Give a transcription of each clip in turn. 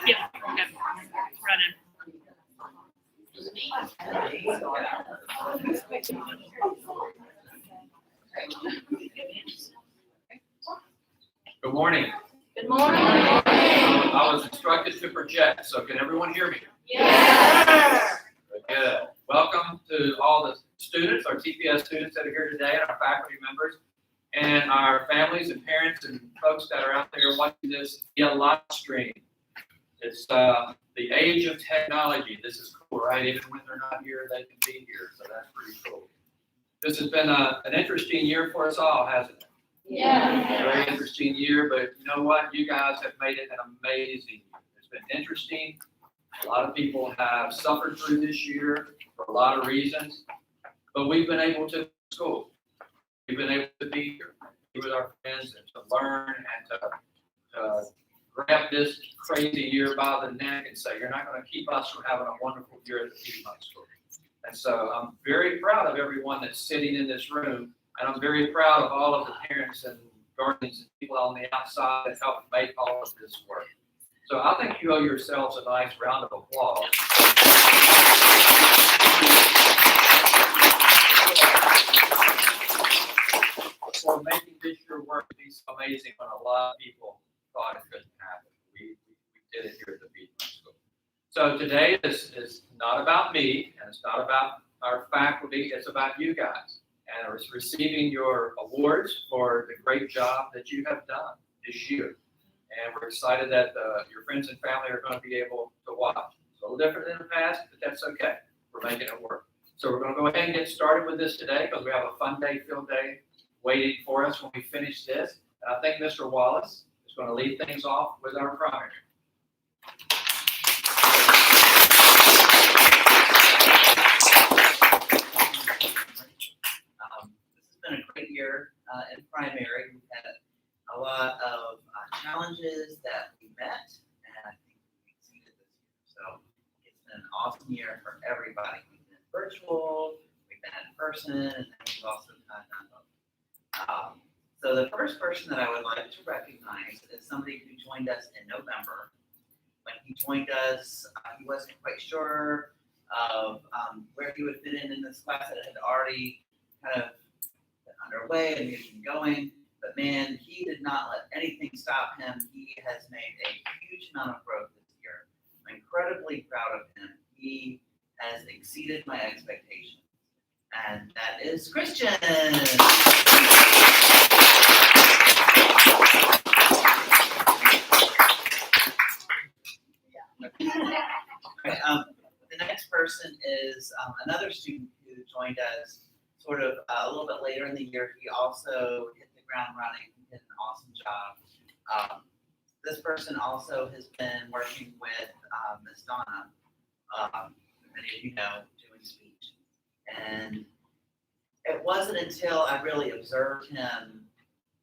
Yeah. Okay. Running. Good morning. Good morning. I was instructed to project, so can everyone hear me? Yes. Good. Welcome to all the students, our TPS students that are here today, and our faculty members, and our families and parents and folks that are out there watching this via live stream. It's the age of technology. This is cool, right? Even when they're not here, they can be here, so that's pretty cool. This has been an interesting year for us all, hasn't it? Yeah. Very interesting year, but you know what? You guys have made it an amazing year. It's been interesting. A lot of people have suffered through this year for a lot of reasons, but we've been able to school. We've been able to be here, be with our friends, and to learn and to grab this crazy year by the neck and say, you're not going to keep us from having a wonderful year at the Piedmont School. And so I'm very proud of everyone that's sitting in this room, and I'm very proud of all of the parents and guardians and people on the outside that helped make all of this work. So I think you owe yourselves a nice round of applause for making this year work be so amazing when a lot of people thought it couldn't happen. We did it here at the Piedmont School. So today is not about me, and it's not about our faculty, it's about you guys. And it's receiving your awards for the great job that you have done this year. And we're excited that your friends and family are going to be able to watch. It's a little different than the past, but that's okay. We're making it work. So we're going to go ahead and get started with this today because we have a fun day, field day waiting for us when we finish this. And I think Mr. Wallace is going to lead things off with our primary. This has been a great year in primary. We've had a lot of challenges that we met, and I think we exceeded this year. So it's been an awesome year for everybody. We've been virtual, we've been in person, and then we've also done both. So the first person that I would like to recognize is somebody who joined us in November. When he joined us, he wasn't quite sure of where he would fit in this class that had already kind of been underway and getting going. But man, he did not let anything stop him. He has made a huge amount of growth this year. I'm incredibly proud of him. He has exceeded my expectations. And that is Christian. The next person is another student who joined us sort of a little bit later in the year. He also hit the ground running, did an awesome job. This person also has been working with Ms. Donna, many of you know, doing speech. And it wasn't until I really observed him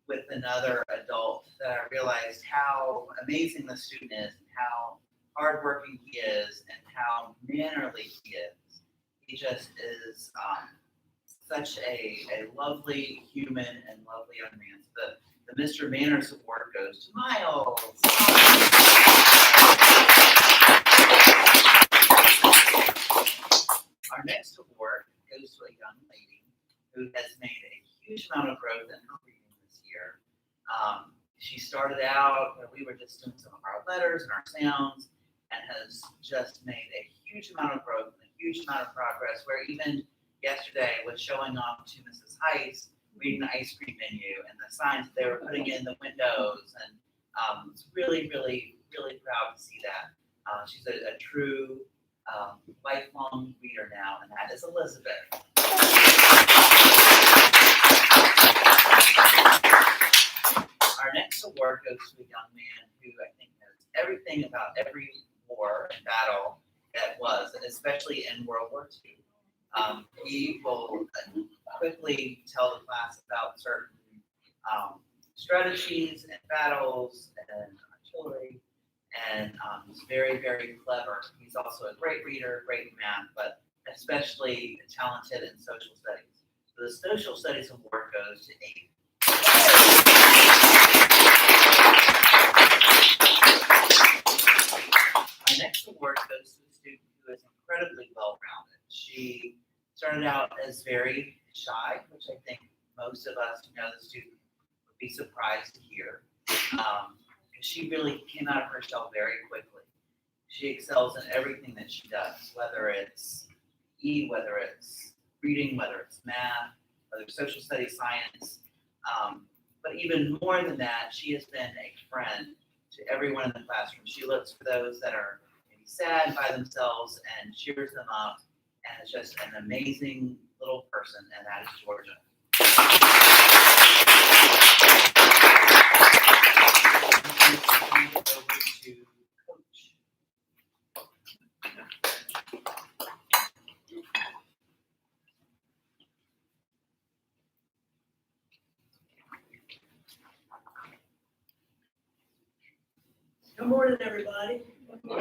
with another adult that I realized how amazing the student is and how hardworking he is and how mannerly he is. He just is such a lovely human and lovely young man. So the Mr. Manners Award goes to Miles. Our next award goes to a young lady who has made a huge amount of growth in her reading this year. She started out where we were just doing some of our letters and our sounds, and has just made a huge amount of growth and a huge amount of progress, where even yesterday was showing off to Mrs. Heiss, reading the ice cream menu and the signs they were putting in the windows, and was really, really, really proud to see that. She's a true lifelong reader now, and that is Elizabeth. Our next award goes to a young man who I think knows everything about every war and battle that was, and especially in World War II. He will quickly tell the class about certain strategies and battles and artillery, and he's very, very clever. He's also a great reader, great in math, but especially talented in social studies. So the Social Studies Award goes to Abe. started out as very shy, which I think most of us who know the student would be surprised to hear. She really came out of her shell very quickly. She excels in everything that she does, whether it's PE, whether it's reading, whether it's math, whether it's social studies, science. But even more than that, she has been a friend to everyone in the classroom. She looks for those that are maybe sad by themselves and cheers them up, and is just an amazing little person, and that is Georgia. Hand it over to Coach. Good morning, everybody. Good morning.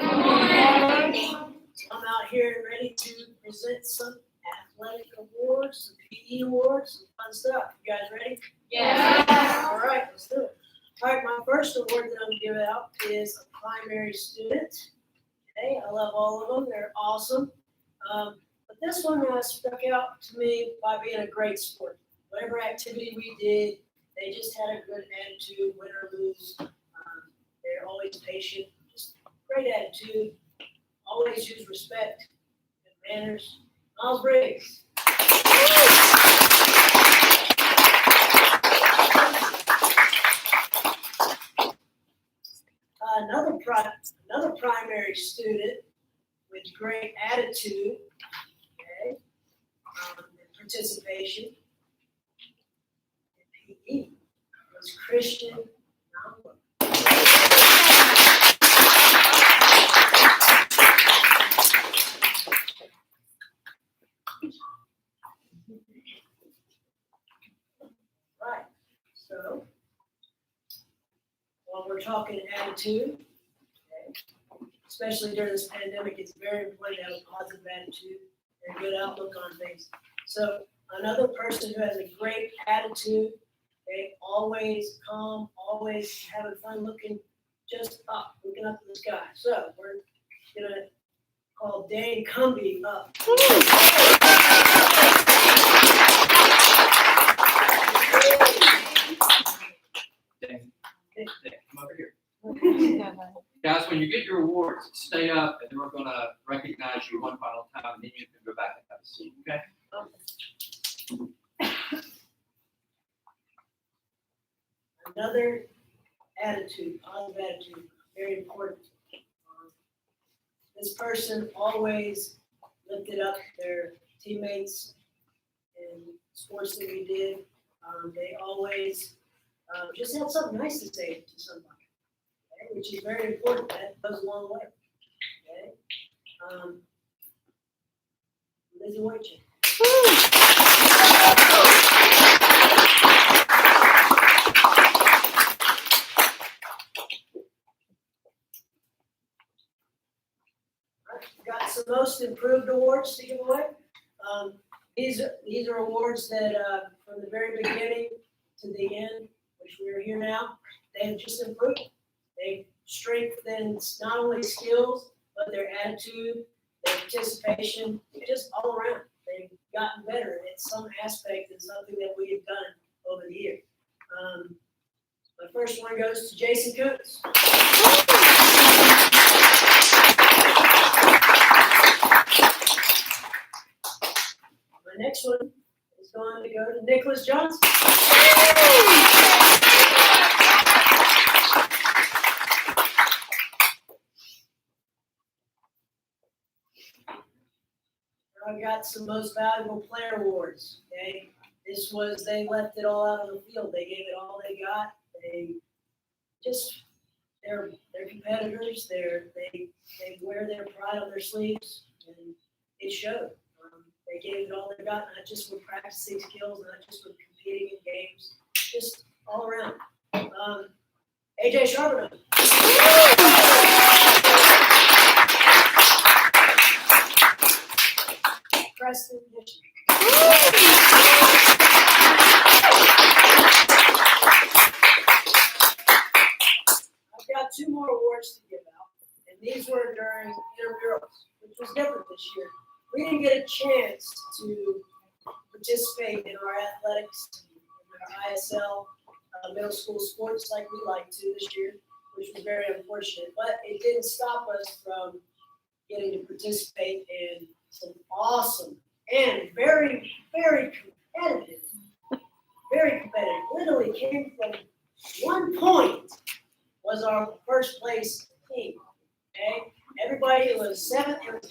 I'm out here ready to present some athletic awards, some PE awards, some fun stuff. You guys ready? Yes. All right, let's do it. All right, my first award that I'm gonna give out is a primary student. Okay, I love all of them. They're awesome. But this one stuck out to me by being a great sport. Whatever activity we did, they just had a good attitude, win or lose. They're always patient, just great attitude, always use respect and manners. Miles Briggs. Another primary student with great attitude, okay, and participation in PE was Christian Namba. Right, so while we're talking attitude, okay, especially during this pandemic, it's very important to have a positive attitude and a good outlook on things. So another person who has a great attitude, okay, always calm, always having fun, looking just up, looking up to the sky. So we're gonna call Dane Cumby up. Dang. Come over here. Guys, when you get your awards, stay up, and then we're gonna recognize you one final time, and then you can go back and have a seat, okay? Another attitude, positive attitude, very important. This person always lifted up their teammates in sports that we did. They always just had something nice to say to somebody, okay, which is very important. That goes a long way. Okay? Lizzie Whitechick. Got some most improved awards to give away. These are awards that from the very beginning to the end, which we're here now, they've just improved. They've strengthened not only skills, but their attitude, their participation, just all around. They've gotten better at some aspect and something that we have done over the years. My first one goes to Jason Koontz. My next one is going to go to Nicholas Johnson. I got some most valuable player awards. Okay, this was they left it all out on the field. They gave it all they got. They just they're competitors. They wear their pride on their sleeves, and it showed. They gave it all they got, not just with practicing skills, not just with competing in games, just all around. AJ Charbonneau. Preston Hitchens. I've got two more awards to give out, and these were during intramurals, which was different this year. we didn't get a chance to participate in our athletics, in our ISL, middle school sports like we like to this year, which was very unfortunate. But it didn't stop us from getting to participate in some awesome and very, very competitive, literally came from 1 point was our first place team, okay? Everybody was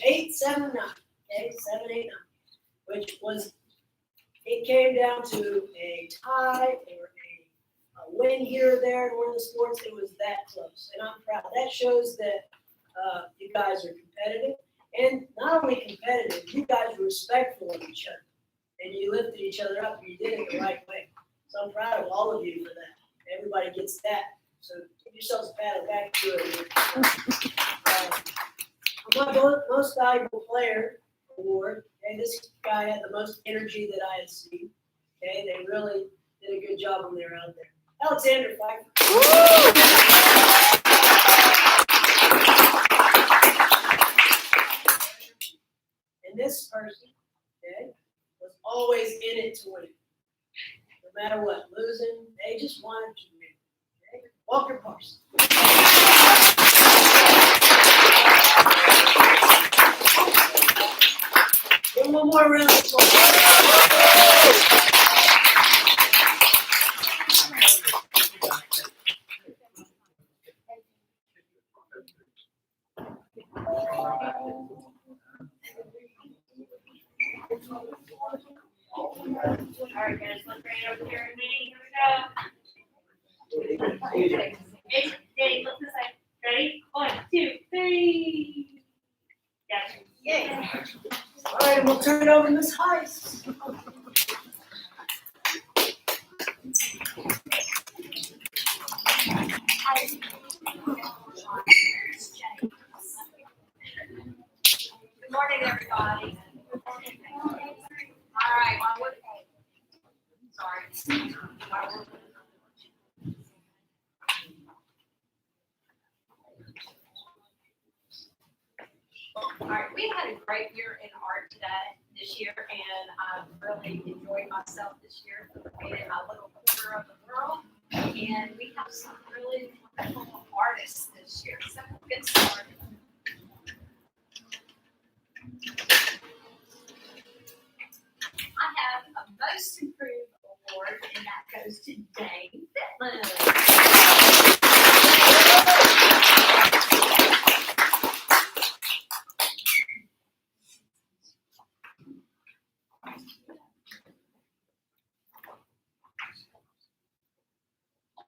8, 7, 9, okay? 7, 8, 9, which was, it came down to a tie or a win here or there in one of the sports. It was that close, and I'm proud. That shows that you guys are competitive, and not only competitive, you guys were respectful of each other, and you lifted each other up, and you did it the right way. So I'm proud of all of you for that. Everybody gets that. So give yourselves a pat on the back to it. My most valuable player award. Okay, this guy had the most energy that I had seen. Okay, they really did a good job when they were out there. Alexander Pfeiffer. And this person, okay, was always in it to win. No matter what, losing, they just wanted to win. Okay? Walker Parsons. Give him one more round of applause. All right, guys, look right over here at me. Here we go. Hey, Dave, look this side. Ready? 1, 2, 3. Gotcha. Yay. All right, we'll turn it over to Ms. Heiss. Good morning, everybody. All right, sorry. All right, we had a great year in art this year, and I really enjoyed myself this year in my little corner of the world. And we have some really wonderful artists this year. So good start. I have a Most Improved Award, and that goes to Dane Fitland.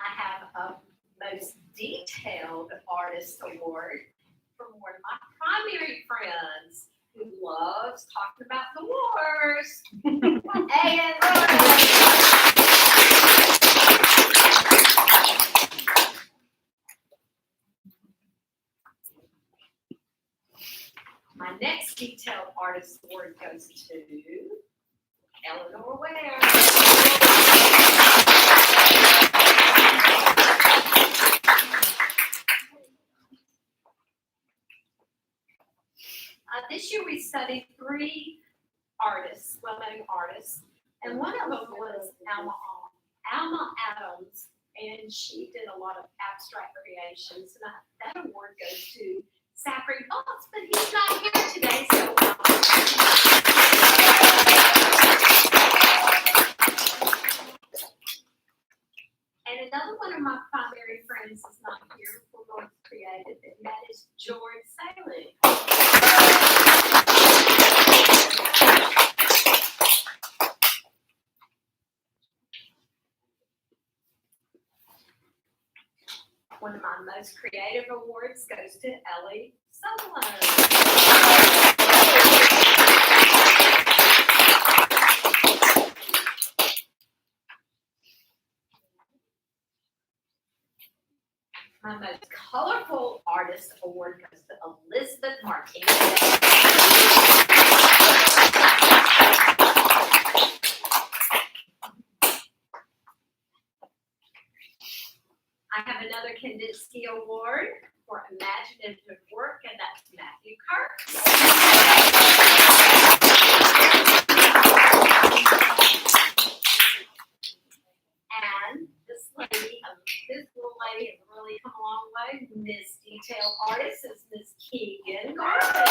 I have a Most Detailed Artist Award from one of my primary friends who loves talking about the wars. And my next Detailed Artist Award goes to Eleanor Ware. This year we studied 3 artists, well-known artists, and one of them was Alma Adams, and she did a lot of abstract creations, and that award goes to Zachary Fox, but he's not here today, so and another one of my primary friends is not here for North Creative, and that is George Saley. One of my most creative awards goes to Ellie Sutherland. My most colorful artist award goes to Elizabeth Martinez. I have another Kandinsky Award for imaginative work, and that's Matthew Kirk. really come a long way. Miss Detail Artist is Miss Keegan Garfield.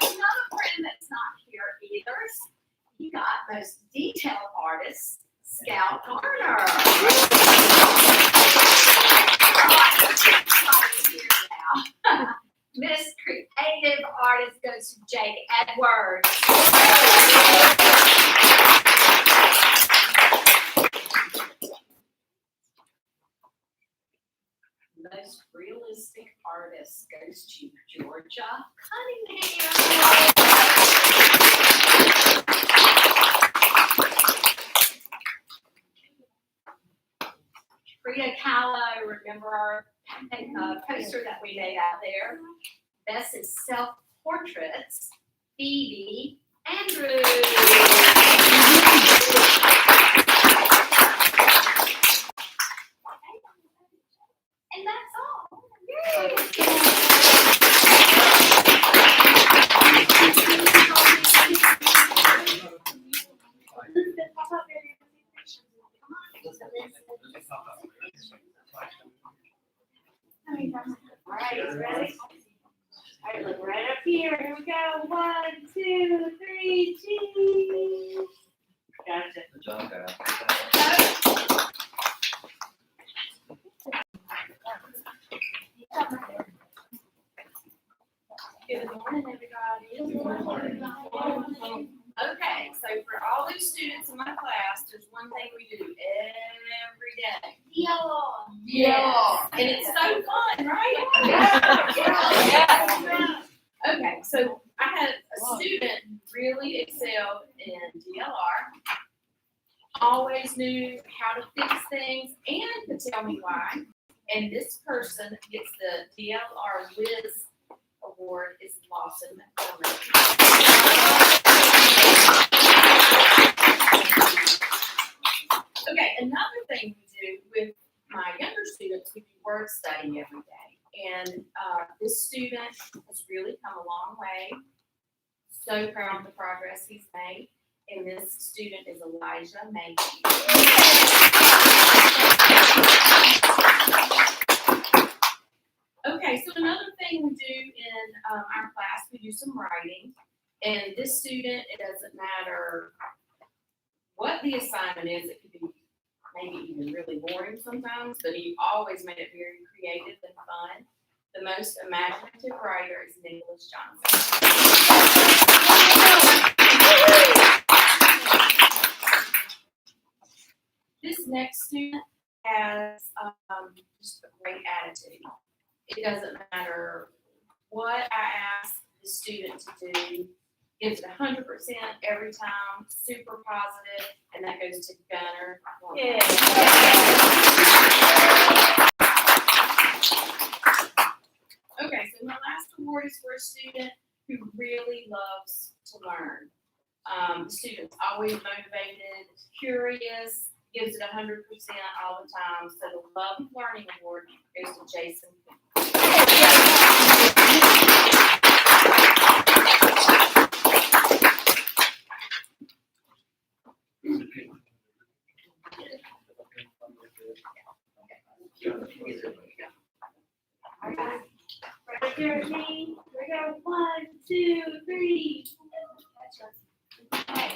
Another friend that's not here either. You got Most Detailed Artist, Scalp Garner. Miss Creative Artist goes to Jake Edwards. Most Realistic Artist goes to Georgia Cunningham. Frida Kahlo, remember our poster that we made out there? Best is Self-Portraits, Phoebe Andrews. And that's all. Yay! All right, you ready? All right, look right up here. Here we go. 1, 2, 3, cheese. Gotcha. Good job, guys. Good morning, everybody. Good morning. Okay, so for all those students in my class, there's one thing we do every day. Yes. And it's so fun, right? Yeah. Okay, so I had a student who really excelled in DLR, always knew how to fix things and could tell me why. And this person gets the DLR Whiz Award is Lawson Montgomery. Okay, another thing we do with my younger students, we do word study every day. And this student has really come a long way. So proud of the progress he's made. And this student is Elijah Mackey. Okay, so another thing we do in our class, we do some writing. And this student, it doesn't matter what the assignment is, it could be maybe even really boring sometimes, but he always made it very creative and fun. The most imaginative writer is Nicholas Johnson. This next student has just a great attitude. It doesn't matter what I ask the student to do, gives it 100% every time, super positive, and that goes to Gunner. Yeah. Okay, so my last award is for a student who really loves to learn. The student's always motivated, curious, gives it 100% all the time. So the Love of Learning Award goes to Jason. Right there, me. We go 1, 2, 3. Okay.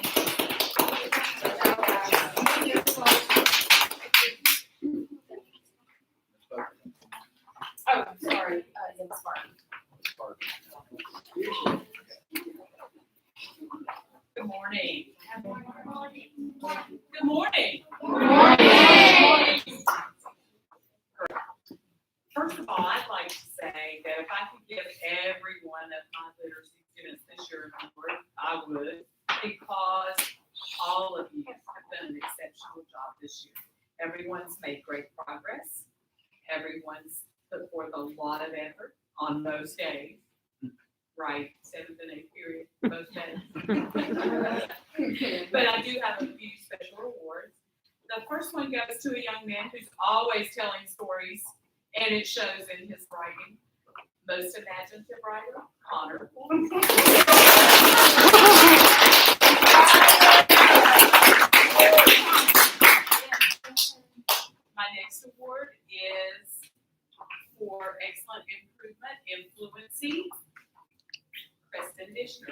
Oh, sorry. It's Sparky. Good morning. Good morning. Good morning. Good morning. First of all, I'd like to say that if I could give every one of my literacy students this year an award, I would, because all of you have done an exceptional job this year. Everyone's made great progress. Everyone's put forth a lot of effort on most days. Right, 7th and 8th period, most days. But I do have a few special awards. The first one goes to a young man who's always telling stories, and it shows in his writing. Most imaginative writer, Connor. next award is for excellent improvement in fluency. Kristen Dishner.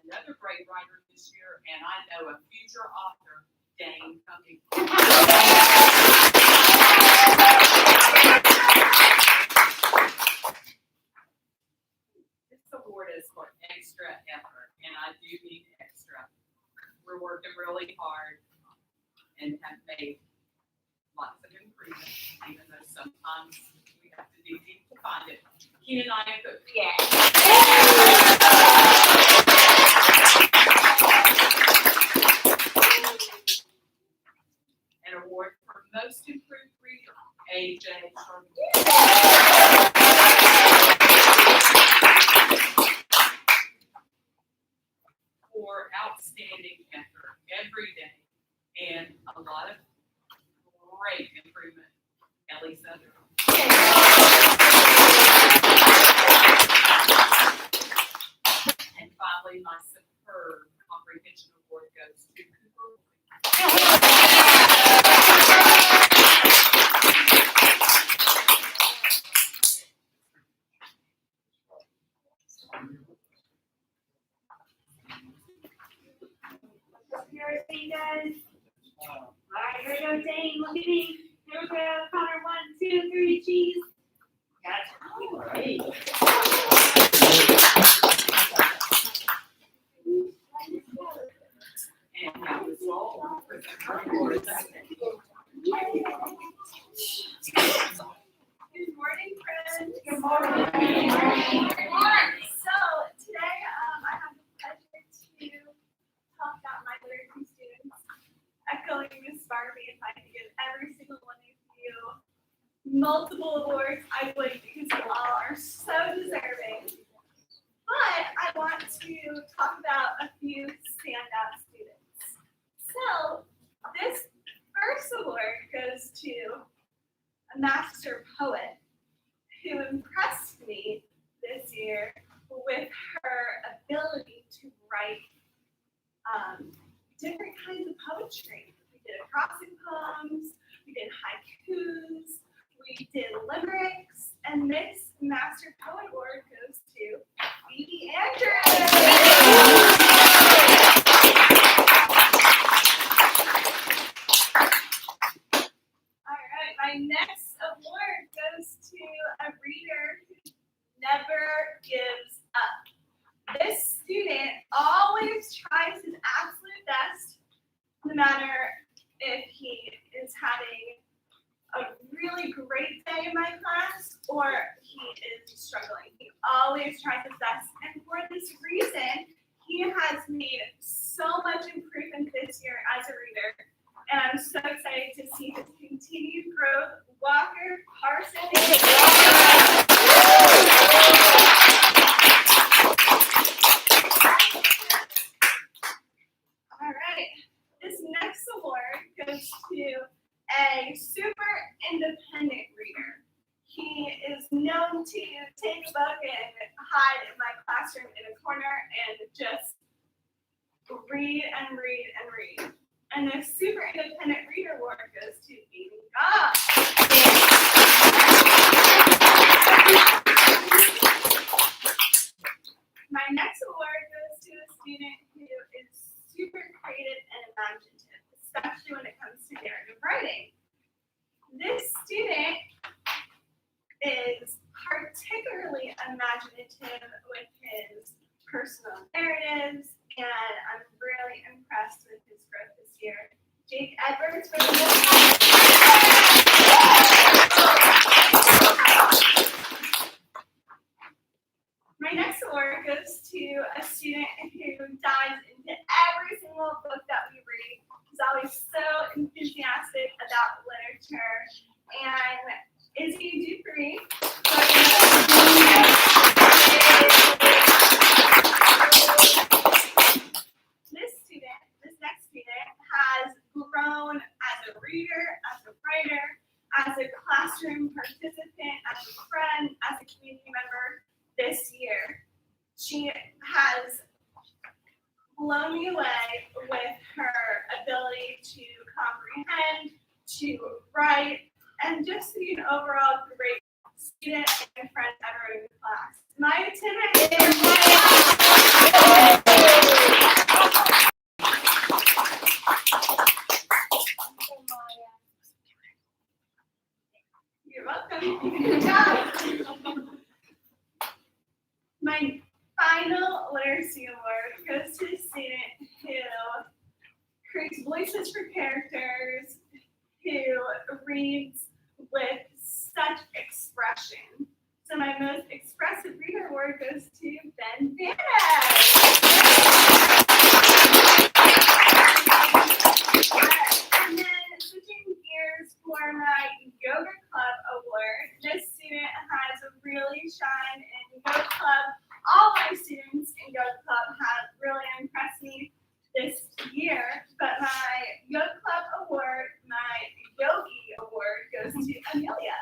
Another great writer this year, and I know a future author, Dane Cummings. This award is for extra effort, and I do mean extra. We're working really hard and have made lots of improvements, even though sometimes we have to dig deep to find it. Keenan and I have cooked. An award for most improved reader, AJ Sherman. For outstanding effort every day and a lot of great improvement, Ellie Southern. And finally, my superb comprehension award goes to Cooper. Everything does. Alright, here we go, Dane. Look at me. Here we go. Connor, 1, 2, 3, cheese. Gotcha. And that was all for the awards. Good morning, friends. Good morning. So, today, I have the pleasure to talk about my literacy students. Echoing Miss Barbie, if I could give every single one of you multiple awards, I would, because you all are so deserving. But I want to talk about a few standout students. So, this first award goes to a master poet who impressed me this year with her ability to write different kinds of poetry. We did acrostic poems, we did haikus, we did limericks, and this Master Poet Award goes to Phoebe Andrews. All right, my next award goes to a reader who never gives up. This student always tries his absolute best, no matter if he is having a really great day in my class or he is struggling. He always tries his best. And for this reason, he has made so much improvement this year as a reader. And I'm so excited to see his continued growth. Walker Parsons. All right, this next award goes to a super independent reader. He is known to take a book and hide in my classroom in a corner and just read and read and read. And the super independent reader award goes to Amy Goff. My next award goes to a student who is super creative and imaginative, especially when it comes to narrative writing. This student is particularly imaginative with his personal narratives, and I'm really impressed with his growth this year. Jake Edwards for the My next award goes to a student who dives into every single book that we read. He's always so enthusiastic about literature. And Izzy Dupree. This next student has grown as a reader, as a writer, as a classroom participant, as a friend, as a community member this year. She has blown me away with her ability to comprehend, to write, and just to be an overall great student and friend ever in class. My attendance. You're welcome. Good job. My final literacy award goes to a student who creates voices for characters, who reads with such expression. So my most expressive reader award goes to Ben And then switching gears for my yoga club award, this student has really shined in yoga club. All my students in yoga club have really impressed me this year, but my yoga club award, my yogi award goes to Amelia.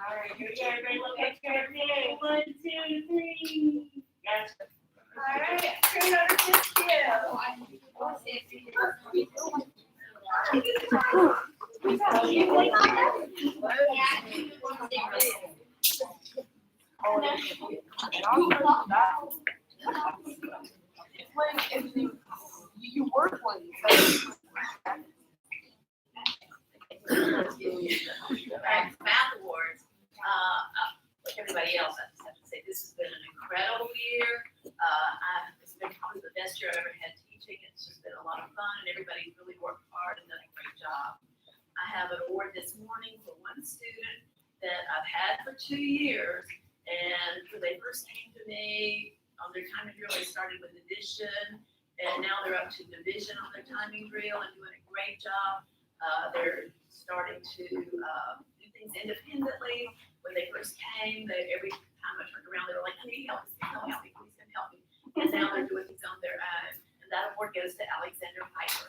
Alright, here we go, everybody look at your name. 1, 2, 3. Gotcha. Alright, turn it over to You work when Math awards, like everybody else, I just have to say, this has been an incredible year. It's been probably the best year I've ever had teaching. It's just been a lot of fun and everybody's really worked hard and done a great job. I have an award this morning for one student that I've had for 2 years. And when they first came to me, on their timing drill, they started with addition. And now they're up to division on their timing drill and doing a great job. They're starting to do things independently. When they first came, every time I turned around, they were like, I need help, please come help me, please come help me. And now they're doing things on their own. And that award goes to Alexander Piper.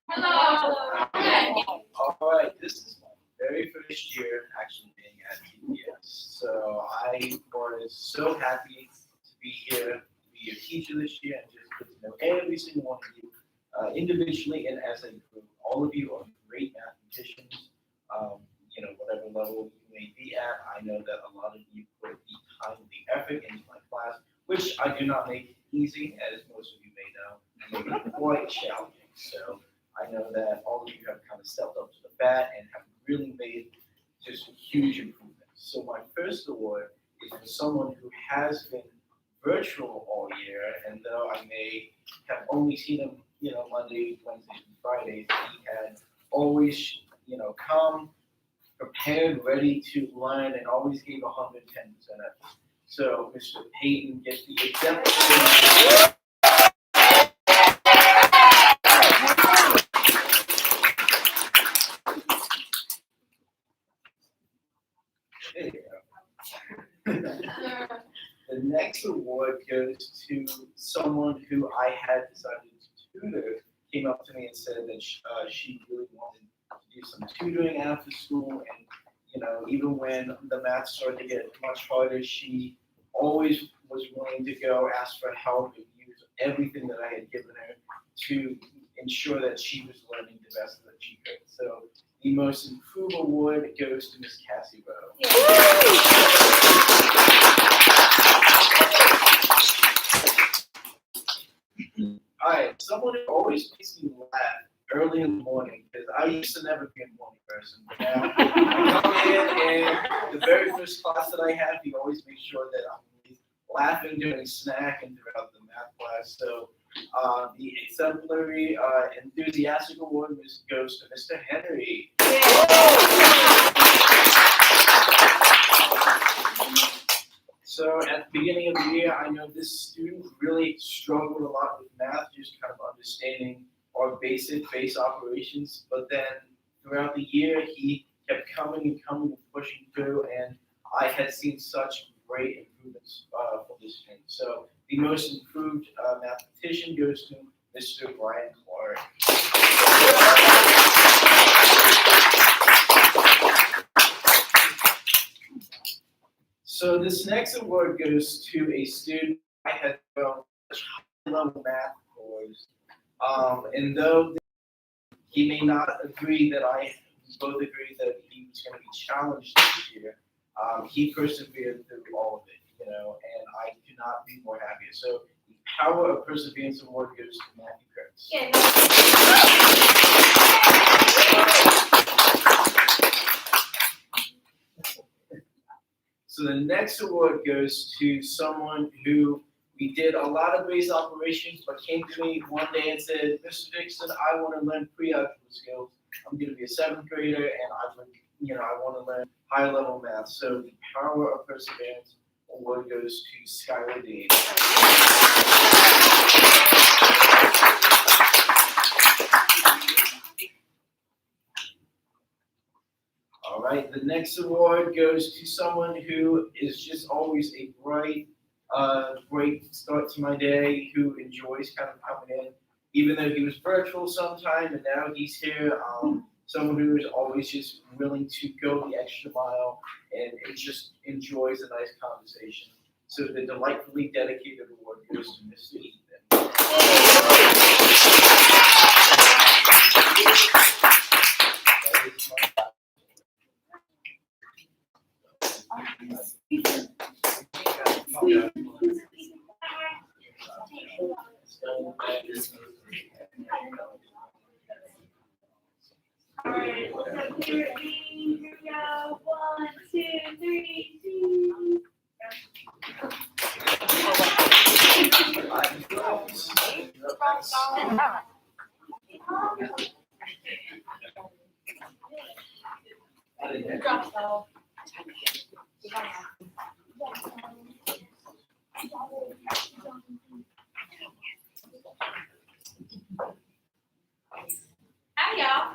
Hello. All right, this is my very first year actually being at TPS. So I was so happy to be here, to be your teacher this year, and just get to know every single one of you individually and as a group. All of you are great mathematicians. Whatever level you may be at, I know that a lot of you put the time and the effort into my class, which I do not make easy, as most of you may know. I make it quite challenging. So I know that all of you have kind of stepped up to the bat and have really made just huge improvements. So my first award is for someone who has been virtual all year, and though I may have only seen him, Mondays, Wednesdays, and Fridays, he had always, come prepared, ready to learn, and always gave 110% effort. So Mr. Payton gets the exemplary. There you go. The next award goes to someone who I had decided to tutor, came up to me and said that she really wanted to do some tutoring after school, and even when the math started to get much harder, she always was willing to go ask for help and use everything that I had given her to ensure that she was learning the best that she could. So the most improved award goes to Miss Cassie Rowe. All right, someone who always makes me laugh early in the morning, because I used to never be a morning person, but now I come in and the very first class that I have, he always makes sure that I'm laughing during snack and throughout the math class. So the exemplary enthusiastic award goes to Mr. Henry. So at the beginning of the year, I know this student really struggled a lot with math, just kind of understanding our base operations. But then throughout the year, he kept coming and coming and pushing through, and I had seen such great improvements from this student. So the most improved mathematician goes to Mr. Brian Clark. So this next award goes to a student I had thrown such high-level math course. And though he may not agree that we both agree that he was going to be challenged this year, he persevered through all of it, and I could not be more happier. So the Power of Perseverance Award goes to Matthew Kurtz. Yeah, So the next award goes to someone who we did a lot of base operations, but came to me one day and said, Mr. Dixon, I want to learn pre-algebra skills. I'm going to be a 7th grader, and I want to learn high-level math. So the Power of Perseverance Award goes to Skylar Dave. All right, the next award goes to someone who is just always a great start to my day, who enjoys kind of coming in, even though he was virtual sometime and now he's here. Someone who is always just willing to go the extra mile and just enjoys a nice conversation. So the Delightfully Dedicated Award goes to Mr. Ethan. Alright, look up here at me. Here we go. 1, 2, 3, cheese. Hi, y'all.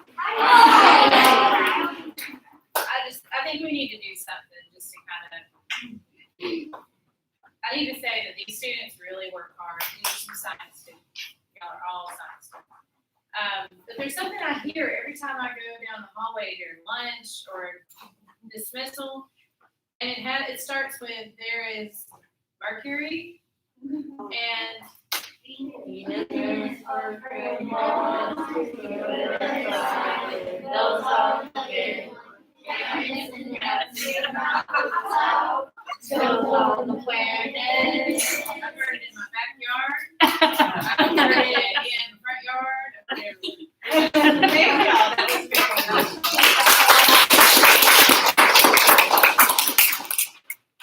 I think we need to do something just to kind of, I need to say that these students really work hard. These are some science students. Y'all are all science students. But there's something I hear every time I go down the hallway during lunch or dismissal, and it starts with there is Mercury and the planets. I've heard it in my backyard. I've heard it in the front yard. Thank y'all. That was good.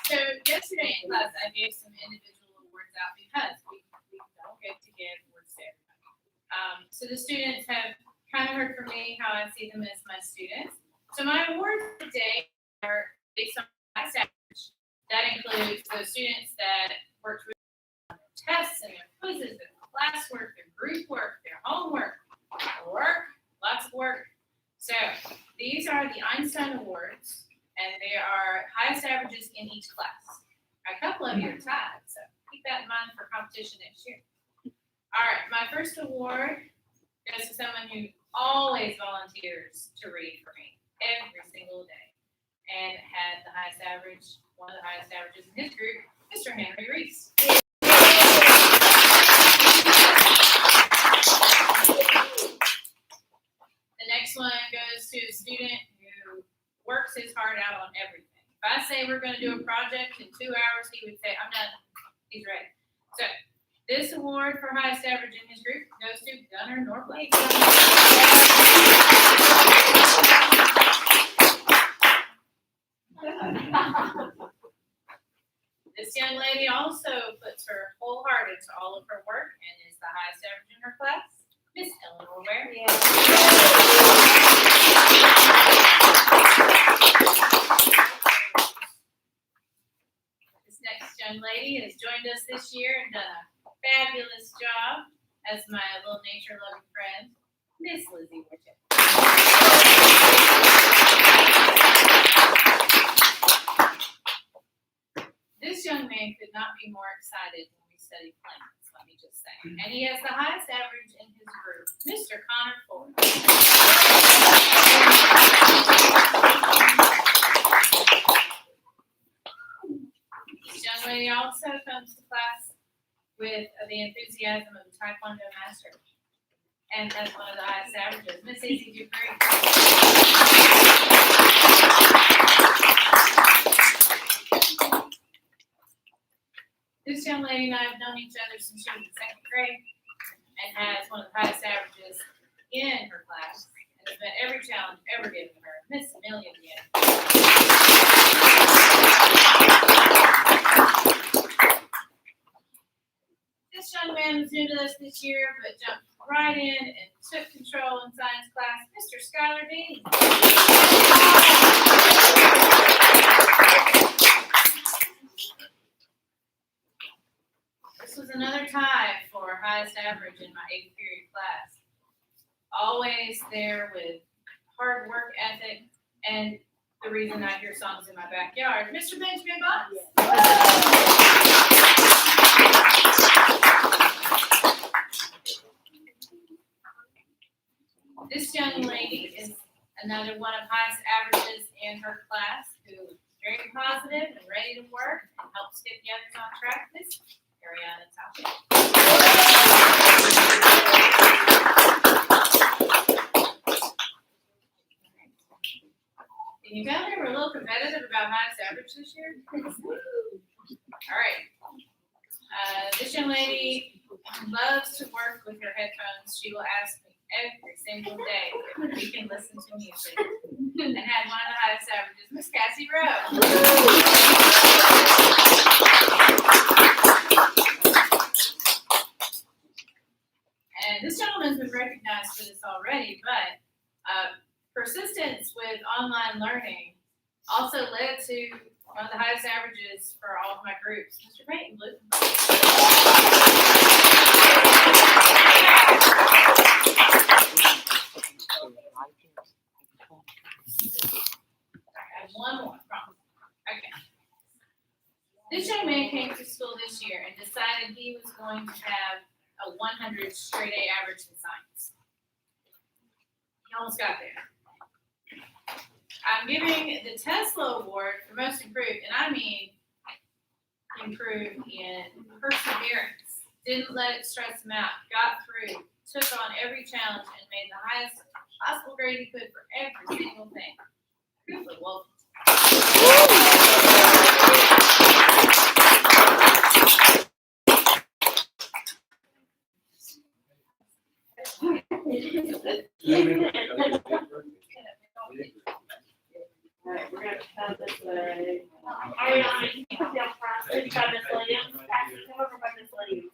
So yesterday in class, I gave some individual awards out because we don't get to give awards to everybody. So the students have kind of heard from me how I see them as my students. So my awards today are based on class average. That includes those students that worked really on their tests and their quizzes, their classwork, their group work, their homework, lots of work. So these are the Einstein Awards, and they are highest averages in each class. A couple of you are tied, so keep that in mind for competition next year. All right, my first award goes to someone who always volunteers to read for me every single day and had the highest average, one of the highest averages in his group, Mr. Henry Reese. The next one goes to a student who works his heart out on everything. If I say we're going to do a project in 2 hours, he would say, I'm done. He's ready. So this award for highest average in his group goes to Gunnar Norblake. This young lady also puts her whole heart into all of her work and is the highest average in her class, Miss Eleanor Ware. This next young lady has joined us this year and done a fabulous job as my little nature-loving friend, Miss Lizzie Witchett. be more excited when we study plants, let me just say. And he has the highest average in his group, Mr. Connor Ford. This young lady also comes to class with the enthusiasm of a Taekwondo master and has one of the highest averages. Miss Izzy Dupree. This young lady and I have known each other since she was in second grade and has one of the highest averages in her class and has met every challenge ever given to her. Miss Amelia again. This young man was new to us this year, but jumped right in and took control in science class, Mr. Skylar Dean. This was another tie for highest average in my 8th period class. Always there with hard work ethic and the reason I hear songs in my backyard, Mr. Benjamin Botts. This young lady is another one of highest averages in her class who is very positive and ready to work and helps get the others on track. Miss Ariana Township. Can you tell they were a little competitive about highest average this year? All right. This young lady loves to work with her headphones. She will ask me every single day if we can listen to music and had one of the highest averages, Miss Cassie Rowe. And this gentleman's been recognized for this already, but persistence with online learning also led to one of the highest averages for all of my groups, Mr. Peyton Blue. I have one more, promise. Okay. This young man came to school this year and decided he was going to have a 100 straight A average in science. He almost got there. I'm giving the Tesla Award for most improved, and I mean improved in perseverance. Didn't let it stress him out, got through, took on every challenge, and made the highest possible grade he could for every single thing. Really well. Alright, we're gonna come this way. Ariana, you can come down front, sit by Miss Williams, actually come over by Miss Williams.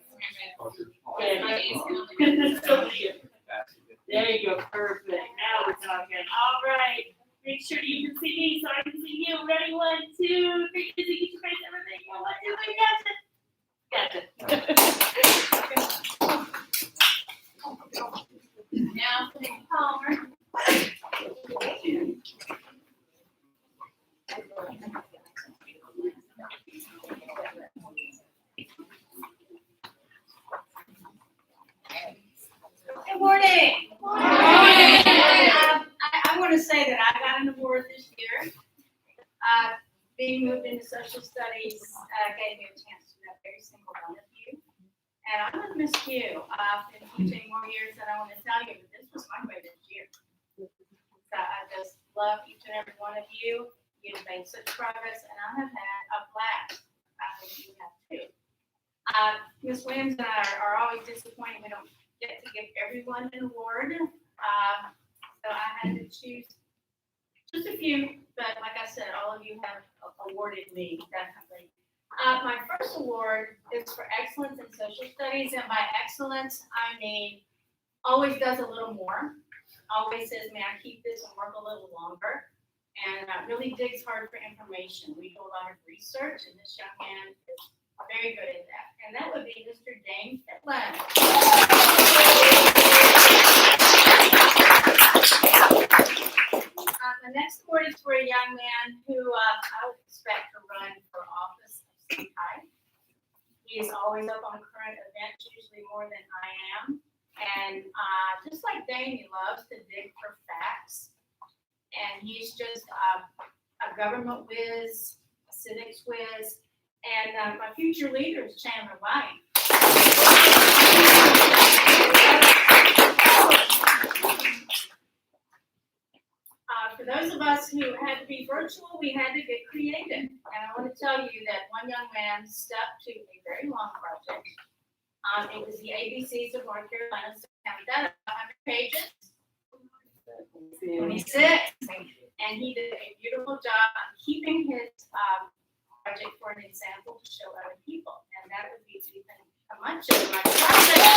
There you go, perfect, now we're talking, alright, make sure you can see me so I can see you, ready, 1, 2, 3, get your face, everything, 1, 2, 3, gotcha. Now, Palmer. Good morning. I want to say that I got an award this year. Being moved into social studies gave me a chance to know every single one of you. And I'm going to miss you. I've been teaching more years than I want to tell you, but this was my greatest year. So I just love each and every one of you. You've made such progress, and I have had a blast. I hope you have too. Ms. Williams and I are always disappointed we don't get to give everyone an award. So I had to choose just a few, but like I said, all of you have awarded me, definitely. My first award is for excellence in social studies, and by excellence, I mean always does a little more. Always says, may I keep this and work a little longer, and really digs hard for information. We do a lot of research, and this young man is very good at that. And that would be Mr. James Atlanta. The next award is for a young man who I would expect to run for office of some type. He's always up on current events, usually more than I am. And just like Dane, he loves to dig for facts. And he's just a government whiz, a civics whiz. And my future leader is Chandler White. For those of us who had to be virtual, we had to get creative. And I want to tell you that one young man stuck to a very long project. It was the ABCs of North Carolina, so count that, 100 pages. 26. And he did a beautiful job on keeping his project for an example to show other people. And that would be even a much of my project.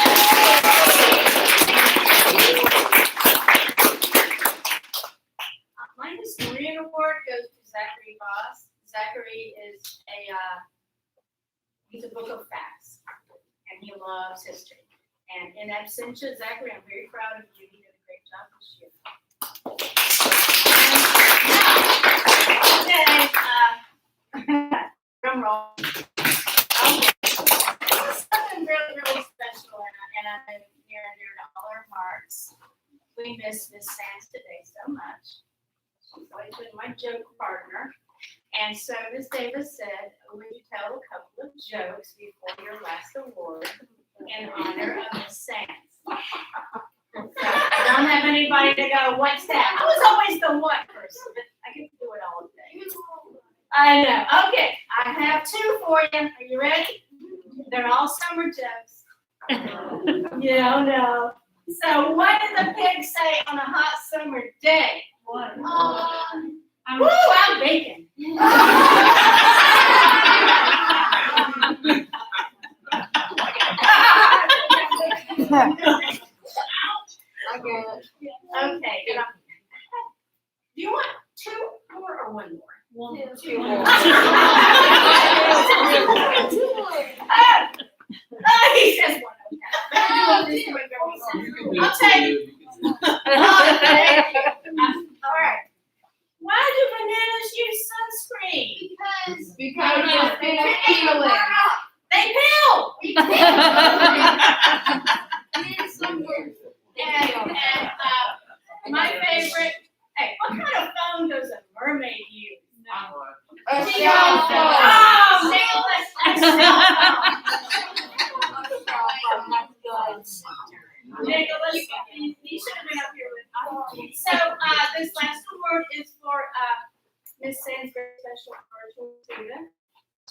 My historian award goes to Zachary Voss. Zachary is he's a book of facts, and he loves history. And in absentia, Zachary, I'm very proud of you. You did a great job this year. Okay, drum roll. Okay, this is something really, really special, and I know near and dear to all our hearts. We miss Miss Sands today so much. She's always been my joke partner. And so Ms. Davis said, would you tell a couple of jokes before your last award in honor of Ms. Sands? So I don't have anybody to go, what's that? I was always the what person, but I get to do it all day. I know. Okay, I have two for you. Are you ready? They're all summer jokes. No. So what did the pig say on a hot summer day? What? Woo, I'm baking. Okay. Do you want two more or one more? Two more. He says one. I'll tell you. All right. Why do bananas use sunscreen? Because they peel it. They peel. And my favorite. Hey, what kind of phone does a mermaid use? A cell phone. Oh, Nicholas, you should have been up here with us. So this last award is for Miss Sands' very special virtual student.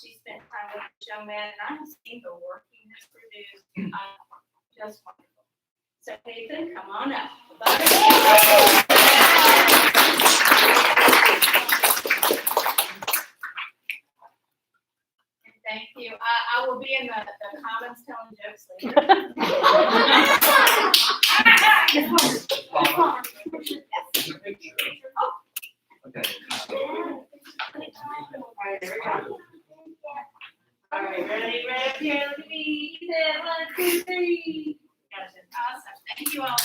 She spent time with this young man, and I have seen the work he has produced. Just wonderful. So Nathan, come on up. Thank you. I will be in the comments telling jokes later. All right, ready, here, look at me. 1, 2, 3. Awesome. Thank you all.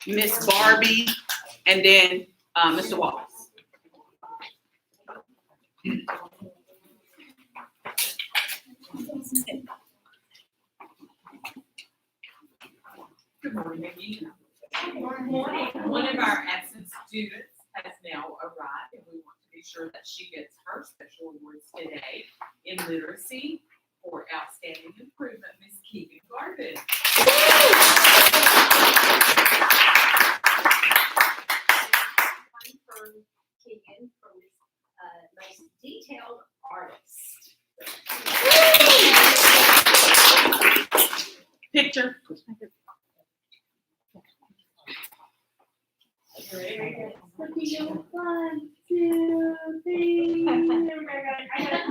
Miss Barbie, and then Mr. Wallace. Good morning again. Good morning. One of our absent students has now arrived, and we want to be sure that she gets her special awards today in literacy for outstanding improvement, Miss Keegan Garvin. For Keegan for his most detailed artist. Picture. One, two, three. I got it.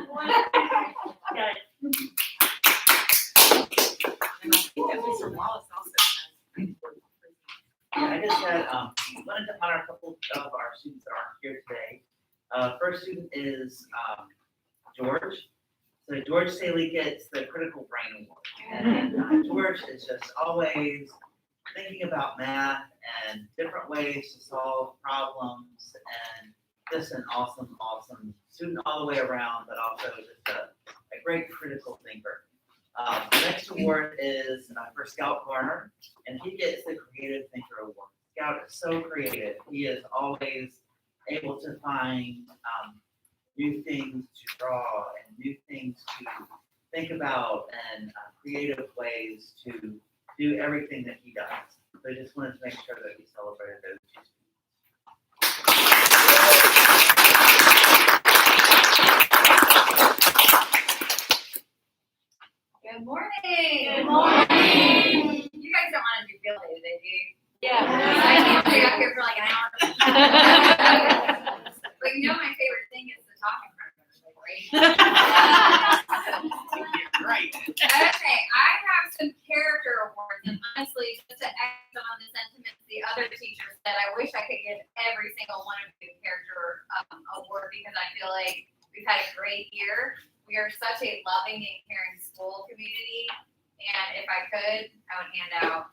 1, 2, 3. Got it. And I think that Mr. Wallace also has. I just had, wanted to honor a couple of our students that aren't here today. First student is George. So George Saley gets the Critical Brain Award. And George is just always thinking about math and different ways to solve problems, and just an awesome student all the way around, but also just a great critical thinker. The next award is for Scalp Garner, and he gets the Creative Thinker Award. Scout is so creative. He is always able to find new things to draw and new things to think about and creative ways to do everything that he does. So I just wanted to make sure that we celebrated those two students. Good morning. Good morning. You guys don't want to do field day today, do you? Yeah. I can't stay up here for like an hour. But you know my favorite thing is to talk in front of everybody, right? Right. Okay, I have some character awards, and honestly, just to echo on the sentiments the other teachers said, I wish I could give every single one of you a character award because I feel like we've had a great year. We are such a loving and caring school community, and if I could, I would hand out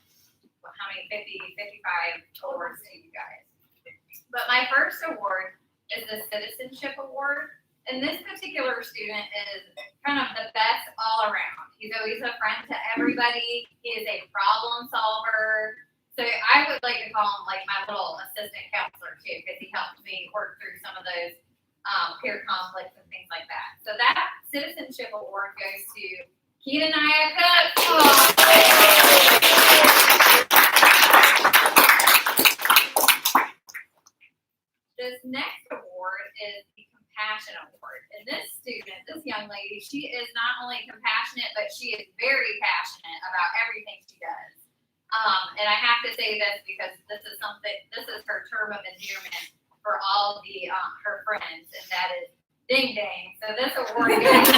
how many 55 awards to you guys. But my first award is the Citizenship Award. And this particular student is kind of the best all around. He's always a friend to everybody. He is a problem solver. So I would like to call him like my little assistant counselor too, because he helps me work through some of those peer conflicts and things like that. So that Citizenship Award goes to Keatonaya Cook. This next award is the Compassion Award. And this student, this young lady, she is not only compassionate, but she is very passionate about everything she does. And I have to say this because this is her term of endearment for all the her friends, and that is ding dang. So this award goes to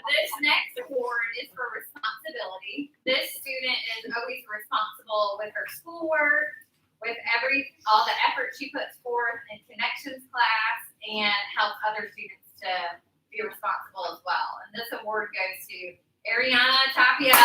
This next award is for responsibility. This student is always responsible with her schoolwork, with all the effort she puts forth in connections class, and helps other students to be responsible as well. And this award goes to Ariana Tapia.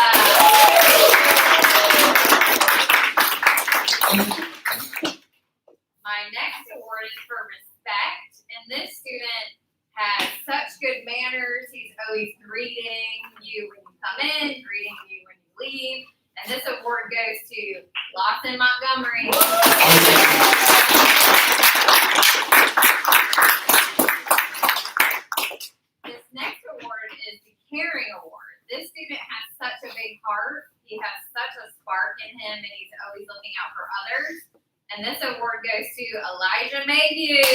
My next award is for respect, and this student has such good manners. He's always greeting you when you come in, greeting you when you leave. And this award goes to Lawson Montgomery. This next award is the Caring Award. This student has such a big heart. He has such a spark in him, and he's always looking out for others. And this award goes to Elijah Mayhew.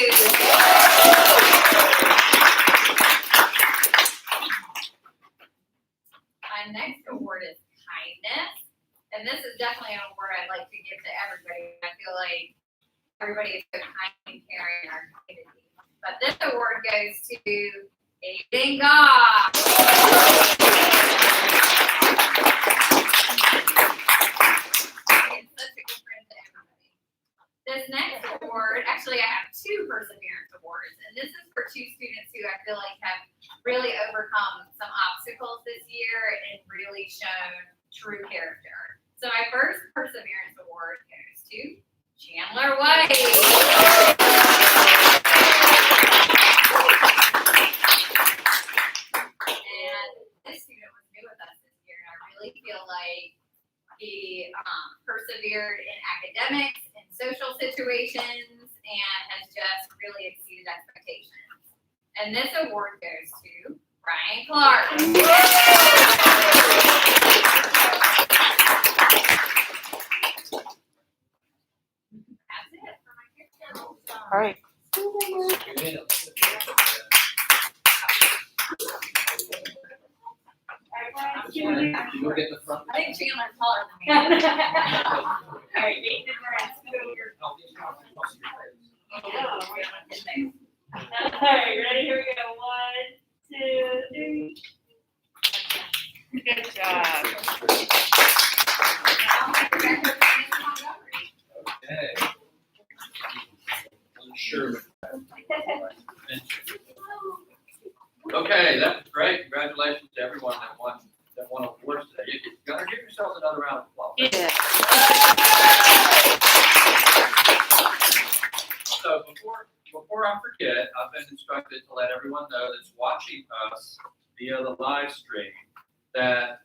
My next award is Kindness. And this is definitely an award I'd like to give to everybody. I feel like everybody is so kind and caring in our community. But this award goes to Aiden Goff. He's such a good friend to everybody. This next award, actually I have two Perseverance Awards. And this is for two students who I feel like have really overcome some obstacles this year and really shown true character. So my first Perseverance Award goes to Chandler White. And this student was new with us this year, and I really feel like he persevered in academics and social situations and has just really exceeded expectations. And this award goes to Ryan Clark. That's it for my character. All right. You go get in the front. I think Chandler's taller than me. All right, Nathan, all right, ready? Here we go. 1, 2, 3. Good job. Okay. I'm sure. Okay, that was great. Congratulations to everyone that won awards today. You're gonna give yourselves another round that's watching us via the live stream that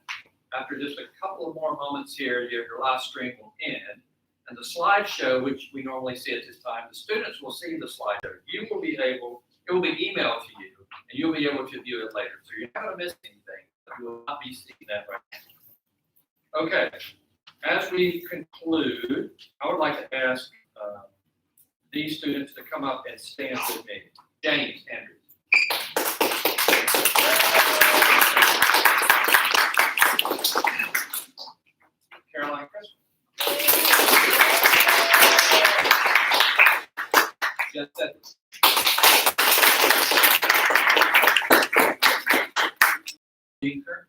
after just a couple of more moments here, your live stream will end. And the slideshow, which we normally see at this time, the students will see the slideshow. It will be emailed to you, and you'll be able to view it later. So you're not going to miss anything. You will not be seeing that right now. Okay. As we conclude, I would like to ask these students to come up and stand with me. James Andrews. Caroline Chris. Jen Sedgwick. Dean Kirk.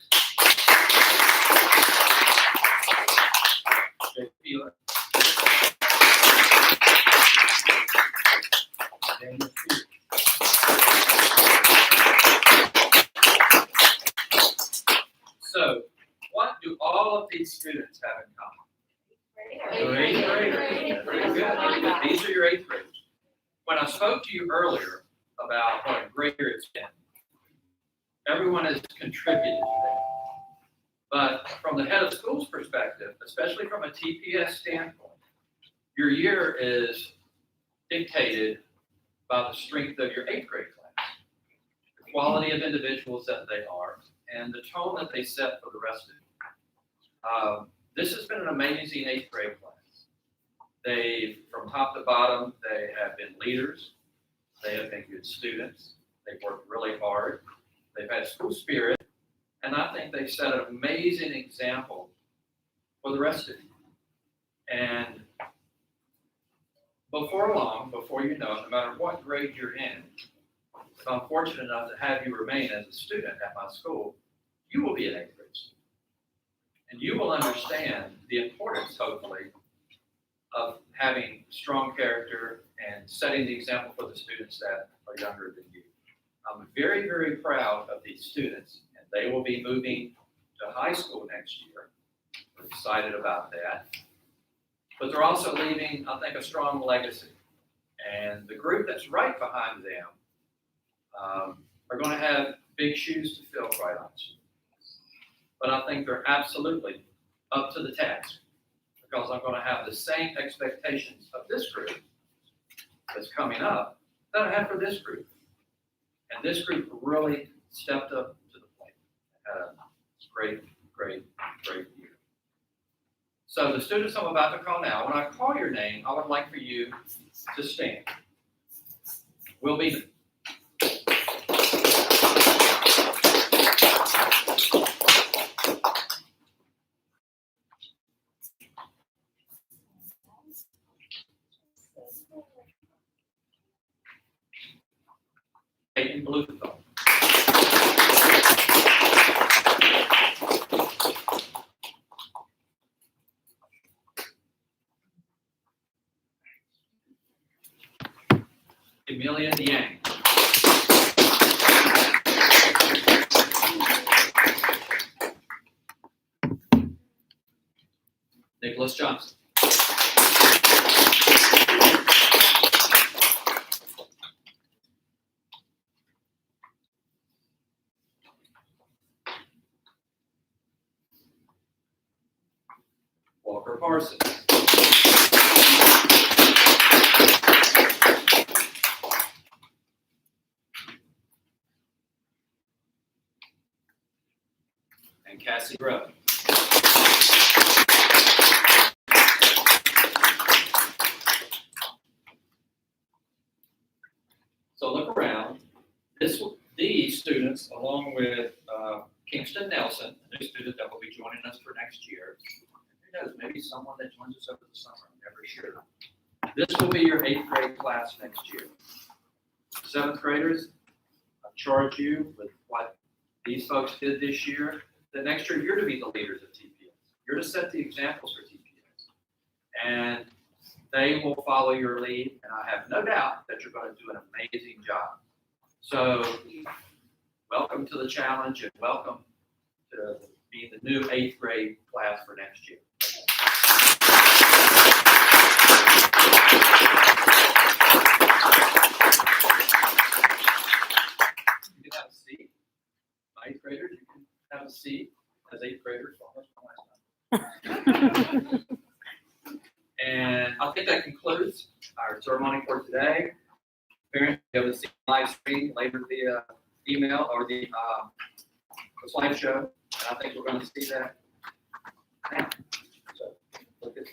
Jake Peeler. Daniel Peter. So, what do all of these students have in common? They're eighth graders. Very good. These are your eighth graders. When I spoke to you earlier about what a great year it's been, everyone has contributed to that. But from the head of school's perspective, especially from a TPS standpoint, your year is dictated by the strength of your eighth grade class, the quality of individuals that they are, and the tone that they set for the rest of you. This has been an amazing eighth grade class. They, from top to bottom, they have been leaders. They have been good students. They've worked really hard. They've had school spirit. And I think they've set an amazing example for the rest of you. And before long, before you know it, no matter what grade you're in, if I'm fortunate enough to have you remain as a student at my school, you will be an eighth grade student. And you will understand the importance, hopefully, of having strong character and setting the example for the students that are younger than you. I'm very, very proud of these students, and they will be moving to high school next year. We're excited about that. But they're also leaving, I think, a strong legacy. And the group that's right behind them are going to have big shoes to fill, quite honestly. But I think they're absolutely up to the task, because I'm going to have the same expectations of this group that's coming up that I have for this group. And this group really stepped up to the plate. Had a great, great, great year. So the students I'm about to call now, when I call your name, I would like for you to stand. Will Beeman. Peyton Blumenthal. Emilia Yang. Nicholas Johnson. Walker Parsons. And Cassie Rowe. So look around. These students, along with Kingston Nelson, a new student that will be joining us for next year. Who knows, maybe someone that joins us over the summer, I'm never sure. This will be your eighth grade class next year. Seventh graders, I charge you with what these folks did this year. The next year, you're to be the leaders of TPS. You're to set the examples for TPS. And they will follow your lead, and I have no doubt that you're going to do an amazing job. So, welcome to the challenge, and welcome to being the new eighth grade class for next year. You can seat as 8th graders, almost my last time. And I think that concludes our ceremony for today. Parents, you'll be able to see the live stream later via email or the slideshow. And I think we're going to see that now. So, look at